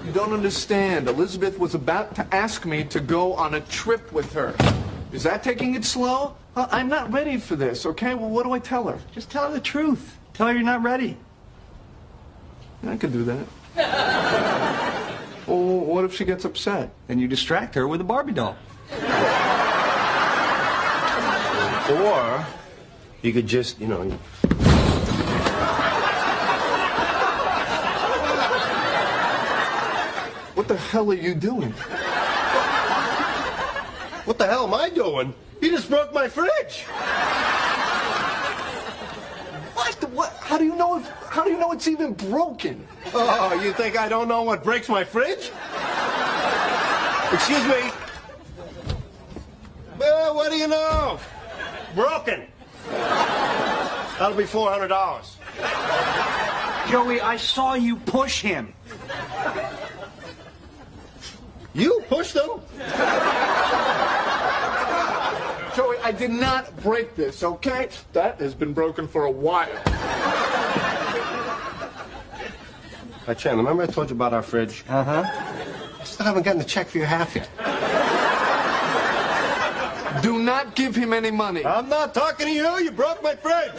You don't understand. Elizabeth was about to ask me to go on a trip with her. Is that taking it slow? I'm not ready for this, okay? Well, what do I tell her? Just tell her the truth. Tell her you're not ready. I could do that. Well, what if she gets upset? Then you distract her with a Barbie doll. Or you could just, What the hell are you doing? What the hell am I doing? You just broke my fridge. What? How do you know it's even broken? Oh, you think I don't know what breaks my fridge? Excuse me. Well, what do you know? Broken. That'll be $400. Joey, I saw you push him. You pushed him? Joey, I did not break this, okay? That has been broken for a while. Hey, Chan, remember I told you about our fridge? Uh-huh. I still haven't gotten the check for your half yet. Do not give him any money. I'm not talking to you. You broke my fridge.